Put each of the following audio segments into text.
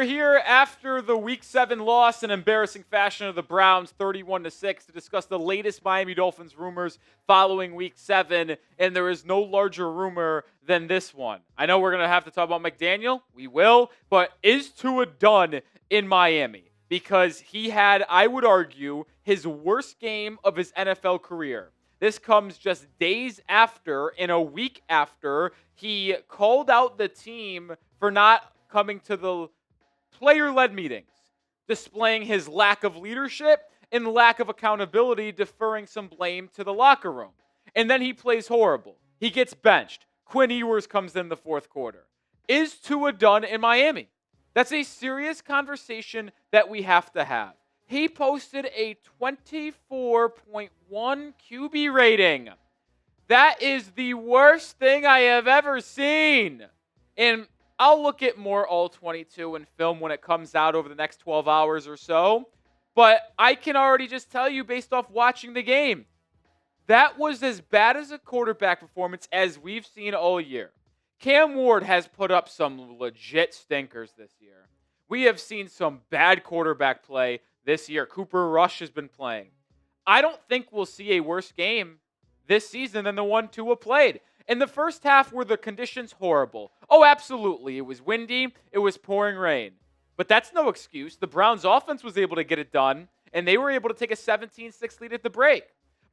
here after the Week 7 loss in embarrassing fashion of the Browns, 31-6, to discuss the latest Miami Dolphins rumors following Week 7, and there is no larger rumor than this one. I know we're going to have to talk about McDaniel. We will, but is Tua done in Miami? Because he had, I would argue, his worst game of his NFL career. This comes just days after, in a week after, he called out the team for not coming to the player-led meetings, displaying his lack of leadership and lack of accountability, deferring some blame to the locker room. And then he plays horrible. He gets benched. Quinn Ewers comes in the fourth quarter. Is Tua done in Miami? That's a serious conversation that we have to have. He posted a 24.1 QB rating. That is the worst thing I have ever seen. And I'll look at more All-22 and film when it comes out over the next 12 hours or so. But I can already just tell you based off watching the game, that was as bad as a quarterback performance as we've seen all year. Cam Ward has put up some legit stinkers this year. We have seen some bad quarterback play this year. Cooper Rush has been playing. I don't think we'll see a worse game this season than the one Tua played. In the first half, were the conditions horrible? Oh, absolutely. It was windy. It was pouring rain. But that's no excuse. The Browns' offense was able to get it done, and they were able to take a 17-6 lead at the break.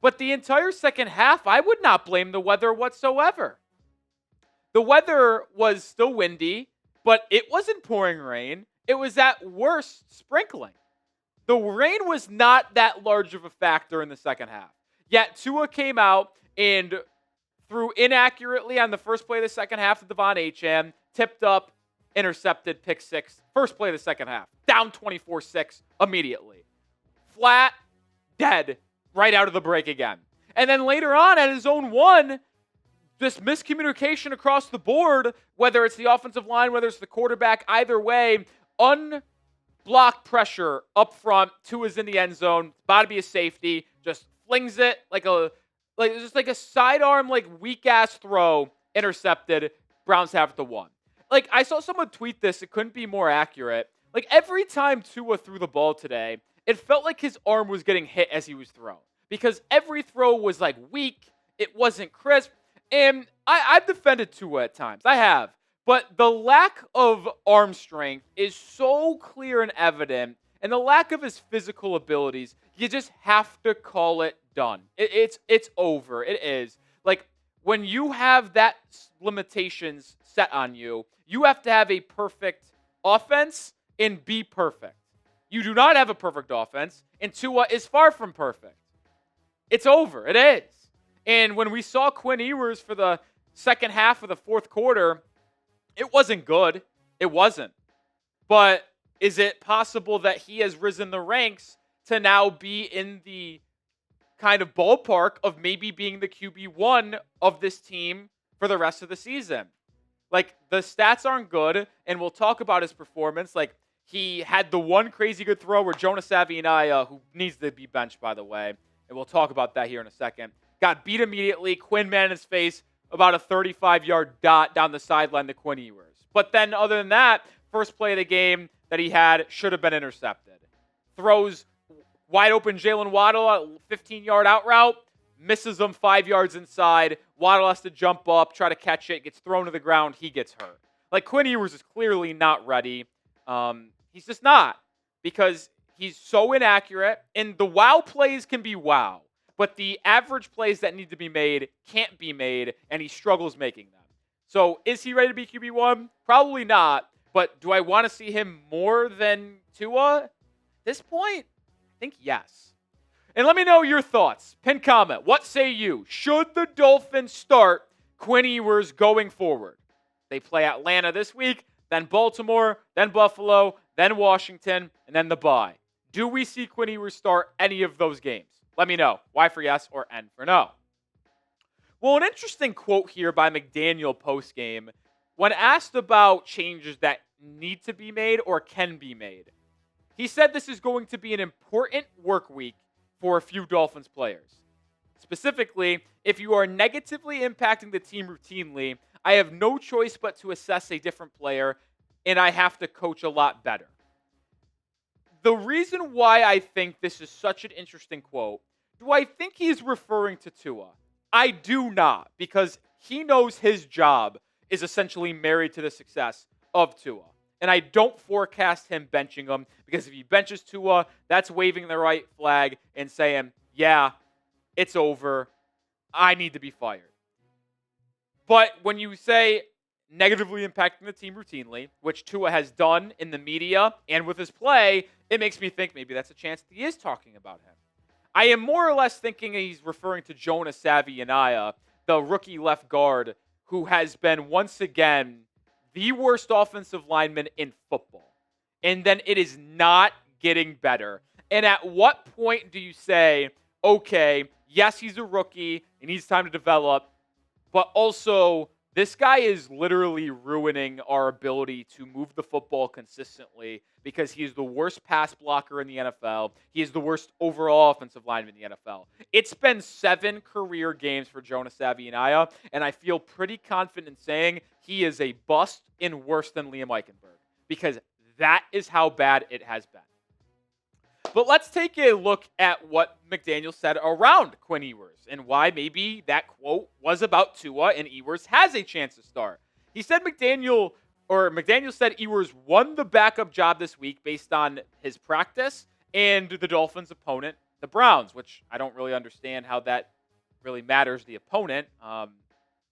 But the entire second half, I would not blame the weather whatsoever. The weather was still windy, but it wasn't pouring rain. It was at worst sprinkling. The rain was not that large of a factor in the second half. Yet Tua came out and threw inaccurately on the first play of the second half to Devon Achane, tipped up, intercepted, pick six, first play of the second half. Down 24-6 immediately. Flat, dead, right out of the break again. And then later on at his own one, this miscommunication across the board, whether it's the offensive line, whether it's the quarterback, either way, unblocked pressure up front. Tua's in the end zone, about to be a safety, just flings it like a sidearm, weak ass throw, intercepted. Browns have it to 1. I saw someone tweet this. It couldn't be more accurate. Every time Tua threw the ball today, it felt like his arm was getting hit as he was thrown because every throw was weak. It wasn't crisp. And I've defended Tua at times. I have. But the lack of arm strength is so clear and evident, and the lack of his physical abilities, you just have to call it done. It's over. It is. When you have that limitations set on you, you have to have a perfect offense and be perfect. You do not have a perfect offense, and Tua is far from perfect. It's over. It is. And when we saw Quinn Ewers for the second half of the fourth quarter, it wasn't good. It wasn't. But is it possible that he has risen the ranks to now be in the kind of ballpark of maybe being the QB1 of this team for the rest of the season? The stats aren't good, and we'll talk about his performance. He had the one crazy good throw where Jonas Savionaya, who needs to be benched, by the way, and we'll talk about that here in a second, got beat immediately. Quinn man in his face, about a 35-yard dot down the sideline to Quinn Ewers. But then other than that, first play of the game that he had should have been intercepted. Throws wide open Jayen Waddle, a 15-yard out route, misses him 5 yards inside. Waddle has to jump up, try to catch it, gets thrown to the ground, he gets hurt. Quinn Ewers is clearly not ready. He's just not, because he's so inaccurate, and the wow plays can be wow. But the average plays that need to be made can't be made, and he struggles making them. So is he ready to be QB1? Probably not. But do I want to see him more than Tua? At this point, I think yes. And let me know your thoughts. Pin comment. What say you? Should the Dolphins start Quinn Ewers going forward? They play Atlanta this week, then Baltimore, then Buffalo, then Washington, and then the bye. Do we see Quinn Ewers start any of those games? Let me know. Y for yes or N for no. Well, an interesting quote here by McDaniel post-game when asked about changes that need to be made or can be made. He said this is going to be an important work week for a few Dolphins players. Specifically, if you are negatively impacting the team routinely, I have no choice but to assess a different player and I have to coach a lot better. The reason why I think this is such an interesting quote, do I think he's referring to Tua? I do not, because he knows his job is essentially married to the success of Tua. And I don't forecast him benching him, because if he benches Tua, that's waving the right flag and saying, yeah, it's over. I need to be fired. But when you say negatively impacting the team routinely, which Tua has done in the media and with his play, it makes me think maybe that's a chance that he is talking about him. I am more or less thinking he's referring to Jonah Savianaya, the rookie left guard, who has been once again the worst offensive lineman in football. And then it is not getting better. And at what point do you say, okay, yes, he's a rookie, he needs time to develop, but also this guy is literally ruining our ability to move the football consistently because he is the worst pass blocker in the NFL. He is the worst overall offensive lineman in the NFL. It's been 7 career games for Jonah Savianaya, and I feel pretty confident in saying he is a bust and worse than Liam Eichenberg because that is how bad it has been. But let's take a look at what McDaniel said around Quinn Ewers and why maybe that quote was about Tua and Ewers has a chance to start. He said McDaniel said Ewers won the backup job this week based on his practice and the Dolphins' opponent, the Browns, which I don't really understand how that really matters the opponent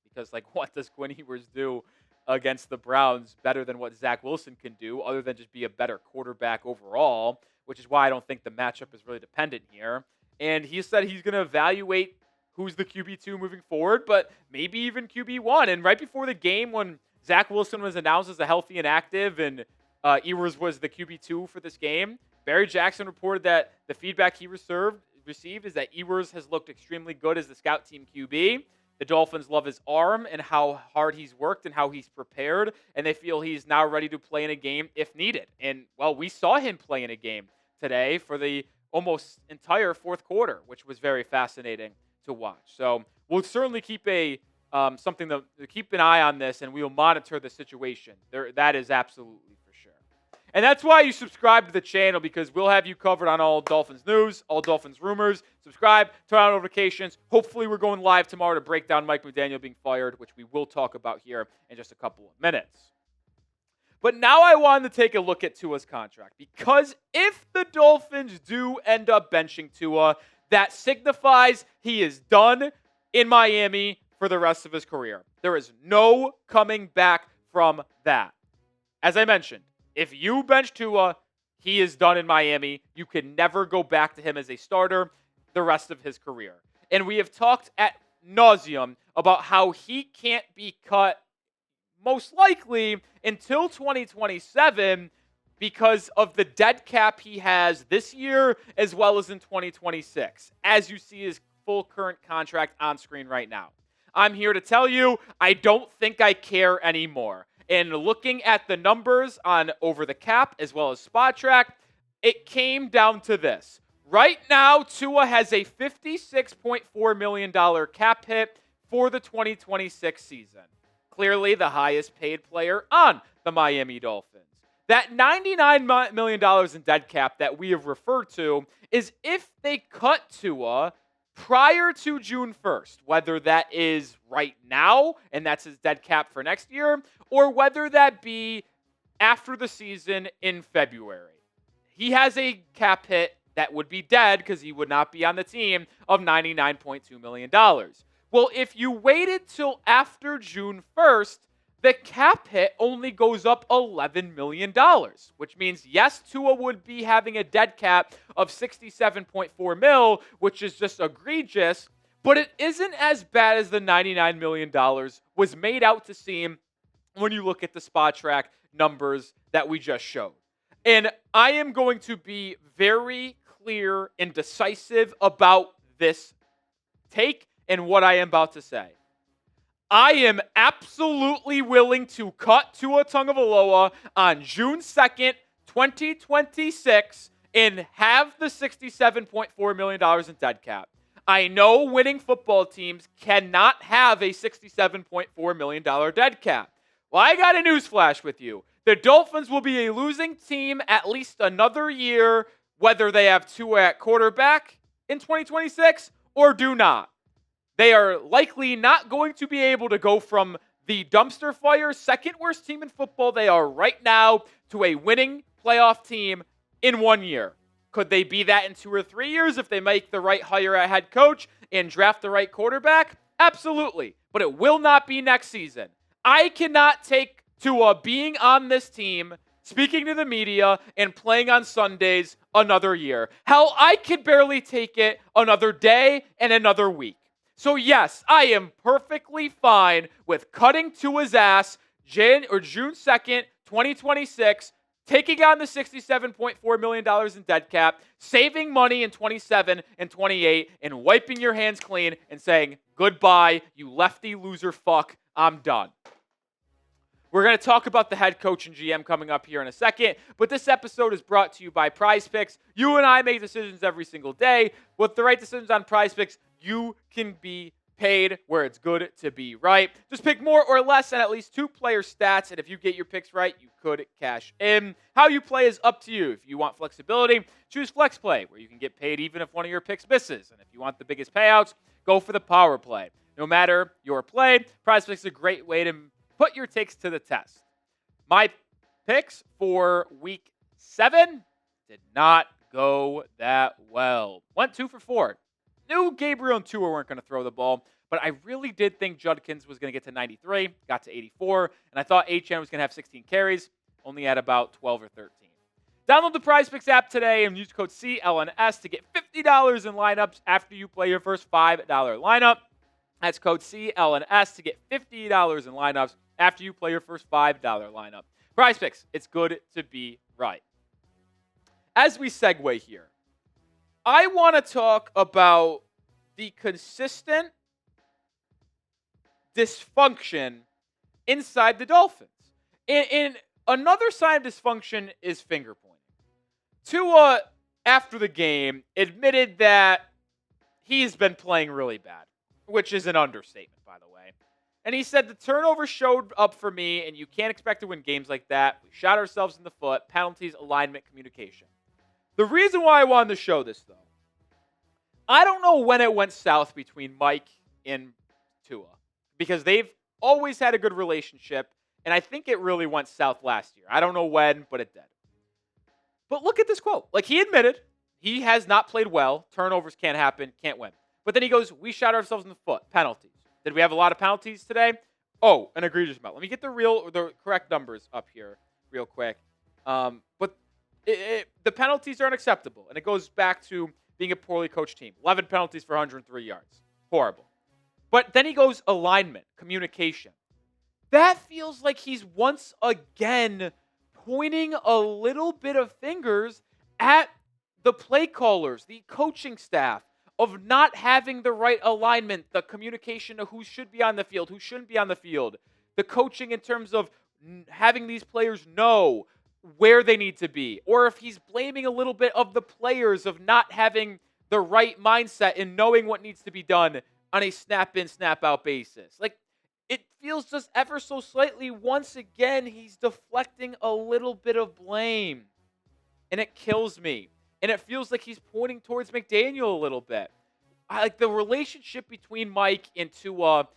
because, what does Quinn Ewers do against the Browns better than what Zach Wilson can do other than just be a better quarterback overall? Which is why I don't think the matchup is really dependent here. And he said he's going to evaluate who's the QB2 moving forward, but maybe even QB1. And right before the game when Zach Wilson was announced as a healthy and active and Ewers was the QB2 for this game, Barry Jackson reported that the feedback he received is that Ewers has looked extremely good as the scout team QB. The Dolphins love his arm and how hard he's worked and how he's prepared, and they feel he's now ready to play in a game if needed. And, we saw him play in a game today for the almost entire fourth quarter, which was very fascinating to watch. So we'll certainly keep something to keep an eye on this, and we will monitor the situation. That is absolutely for sure. And that's why you subscribe to the channel, because we'll have you covered on all Dolphins news, all Dolphins rumors. Subscribe, turn on notifications. Hopefully we're going live tomorrow to break down Mike McDaniel being fired, which we will talk about here in just a couple of minutes. But now I wanted to take a look at Tua's contract, because if the Dolphins do end up benching Tua, that signifies he is done in Miami for the rest of his career. There is no coming back from that. As I mentioned, if you bench Tua, he is done in Miami. You can never go back to him as a starter the rest of his career. And we have talked ad nauseum about how he can't be cut most likely until 2027 because of the dead cap he has this year as well as in 2026, as you see his full current contract on screen right now. I'm here to tell you, I don't think I care anymore. And looking at the numbers on Over the Cap as well as Spot Track, it came down to this. Right now, Tua has a $56.4 million cap hit for the 2026 season. Clearly the highest paid player on the Miami Dolphins. That $99 million in dead cap that we have referred to is if they cut Tua prior to June 1st, whether that is right now, and that's his dead cap for next year, or whether that be after the season in February. He has a cap hit that would be dead because he would not be on the team of $99.2 million. Well, if you waited till after June 1st, the cap hit only goes up $11 million, which means, yes, Tua would be having a dead cap of $67.4 million, which is just egregious, but it isn't as bad as the $99 million was made out to seem when you look at the Spot Track numbers that we just showed. And I am going to be very clear and decisive about this take and what I am about to say. I am absolutely willing to cut Tua Tagovailoa on June 2nd, 2026, and have the $67.4 million in dead cap. I know winning football teams cannot have a $67.4 million dead cap. Well, I got a newsflash with you. The The Dolphins will be a losing team at least another year, whether they have Tua at quarterback in 2026 or do not. They are likely not going to be able to go from the dumpster fire, second worst team in football they are right now, to a winning playoff team in 1 year. Could they be that in 2 or 3 years if they make the right hire at head coach and draft the right quarterback? Absolutely. But it will not be next season. I cannot take Tua being on this team, speaking to the media, and playing on Sundays another year. Hell, I could barely take it another day and another week. So yes, I am perfectly fine with cutting Tua's ass June 2nd, 2026, taking on the $67.4 million in dead cap, saving money in 27 and 28, and wiping your hands clean and saying, goodbye, you lefty loser fuck, I'm done. We're going to talk about the head coach and GM coming up here in a second, but this episode is brought to you by Prize Picks. You and I make decisions every single day. With the right decisions on Prize Picks, you can be paid where it's good to be right. Just pick more or less and at least 2 player stats, and if you get your picks right, you could cash in. How you play is up to you. If you want flexibility, choose Flex Play, where you can get paid even if one of your picks misses. And if you want the biggest payouts, go for the Power Play. No matter your play, Prize Picks is a great way to put your takes to the test. My picks for week 7 did not go that well. Went 2 for 4. Knew Gabriel and Tua weren't going to throw the ball, but I really did think Judkins was going to get to 93, got to 84, and I thought Achane was going to have 16 carries, only had about 12 or 13. Download the Prize Picks app today and use code CLNS to get $50 in lineups after you play your first $5 lineup. That's code CLNS to get $50 in lineups after you play your first $5 lineup. Prize Picks, it's good to be right. As we segue here, I want to talk about the consistent dysfunction inside the Dolphins. And another sign of dysfunction is finger pointing. Tua, after the game, admitted that he's been playing really bad, which is an understatement, by the way. And he said, the turnover showed up for me, and you can't expect to win games like that. We shot ourselves in the foot. Penalties, alignment, communication. The reason why I wanted to show this, though, I don't know when it went south between Mike and Tua, because they've always had a good relationship, and I think it really went south last year. I don't know when, but it did. But look at this quote. Like, he admitted he has not played well. Turnovers can't happen, can't win. But then he goes, we shot ourselves in the foot. Penalties. Did we have a lot of penalties today? Oh, an egregious amount. Let me get the correct numbers up here real quick. But the penalties are unacceptable, and it goes back to being a poorly coached team. 11 penalties for 103 yards. Horrible. But then he goes alignment, communication. That feels like he's once again pointing a little bit of fingers at the play callers, the coaching staff, of not having the right alignment, the communication of who should be on the field, who shouldn't be on the field, the coaching in terms of having these players know where they need to be, or if he's blaming a little bit of the players of not having the right mindset and knowing what needs to be done on a snap-in, snap-out basis. Like, it feels just ever so slightly, once again, he's deflecting a little bit of blame, and it kills me. And it feels like he's pointing towards McDaniel a little bit. Like, the relationship between Mike and Tua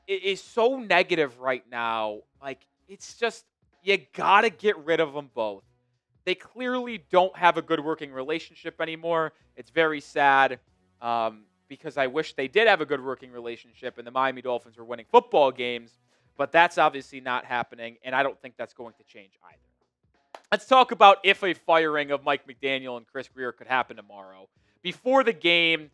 is so negative right now. Like, it's just, you gotta get rid of them both. They clearly don't have a good working relationship anymore. It's very sad because I wish they did have a good working relationship and the Miami Dolphins were winning football games, but that's obviously not happening, and I don't think that's going to change either. Let's talk about if a firing of Mike McDaniel and Chris Grier could happen tomorrow. Before the game,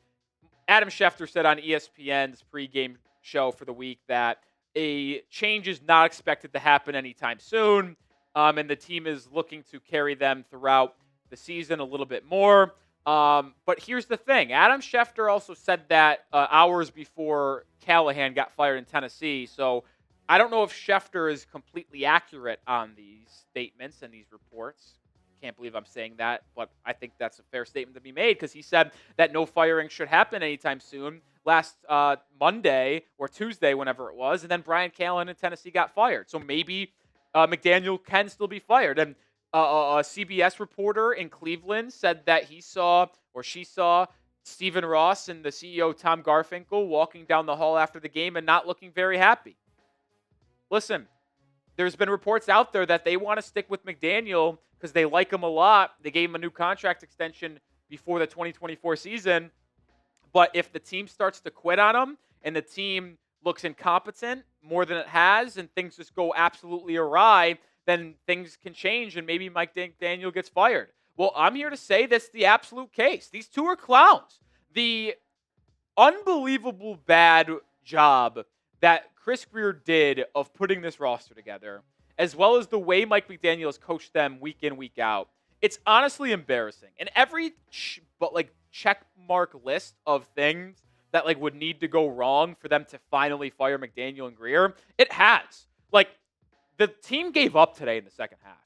Adam Schefter said on ESPN's pregame show for the week that a change is not expected to happen anytime soon, and the team is looking to carry them throughout the season a little bit more. But here's the thing. Adam Schefter also said that hours before Callahan got fired in Tennessee, so I don't know if Schefter is completely accurate on these statements and these reports. Can't believe I'm saying that, but I think that's a fair statement to be made because he said that no firing should happen anytime soon last Monday or Tuesday, whenever it was, and then Brian Callahan in Tennessee got fired. So maybe McDaniel can still be fired. And a CBS reporter in Cleveland said that he saw or she saw Stephen Ross and the CEO Tom Garfinkel walking down the hall after the game and not looking very happy. Listen, there's been reports out there that they want to stick with McDaniel because they like him a lot. They gave him a new contract extension before the 2024 season. But if the team starts to quit on him and the team looks incompetent more than it has and things just go absolutely awry, then things can change and maybe Mike McDaniel gets fired. Well, I'm here to say that's the absolute case. These two are clowns. The unbelievable bad job that Chris Grier did of putting this roster together, as well as the way Mike McDaniel has coached them week in, week out, it's honestly embarrassing. And every check mark list of things that would need to go wrong for them to finally fire McDaniel and Grier, it has. The team gave up today in the second half.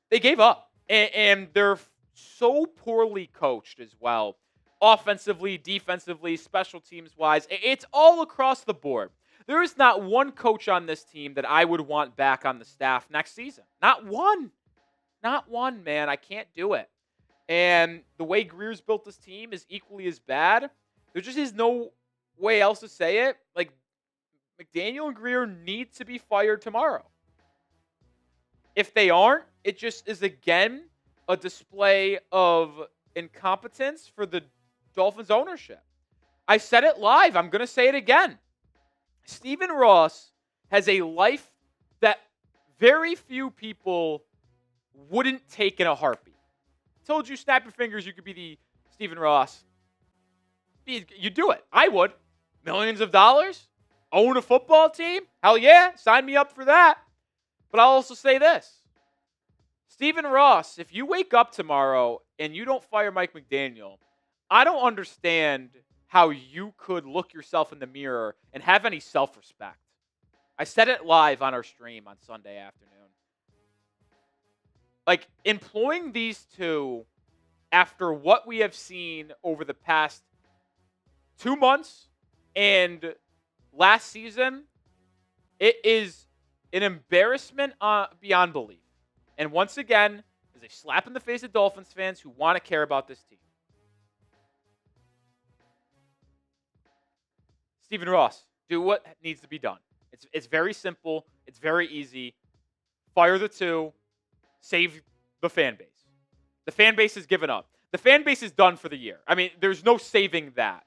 They gave up. And they're so poorly coached as well. Offensively, defensively, special teams-wise. It's all across the board. There is not one coach on this team that I would want back on the staff next season. Not one. Not one, man. I can't do it. And the way Grier's built this team is equally as bad. There just is no way else to say it. McDaniel and Grier need to be fired tomorrow. If they aren't, it just is, again, a display of incompetence for the Dolphins ownership. I said it live. I'm going to say it again. Stephen Ross has a life that very few people wouldn't take in a heartbeat. I told you, snap your fingers, you could be the Stephen Ross. You do it. I would. Millions of dollars? Own a football team? Hell yeah. Sign me up for that. But I'll also say this. Stephen Ross, if you wake up tomorrow and you don't fire Mike McDaniel, I don't understand how you could look yourself in the mirror and have any self-respect. I said it live on our stream on Sunday afternoon. Employing these two after what we have seen over the past 2 months and last season, it is an embarrassment beyond belief. And once again, is a slap in the face of Dolphins fans who want to care about this team. Stephen Ross, do what needs to be done. It's very simple. It's very easy. Fire the two. Save the fan base. The fan base has given up. The fan base is done for the year. I mean, there's no saving that.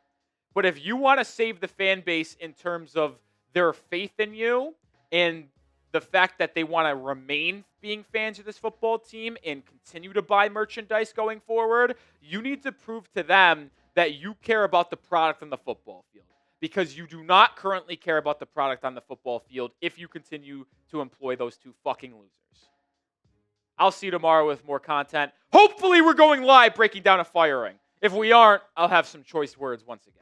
But if you want to save the fan base in terms of their faith in you and the fact that they want to remain being fans of this football team and continue to buy merchandise going forward, you need to prove to them that you care about the product on the football field. Because you do not currently care about the product on the football field if you continue to employ those two fucking losers. I'll see you tomorrow with more content. Hopefully we're going live breaking down a firing. If we aren't, I'll have some choice words once again.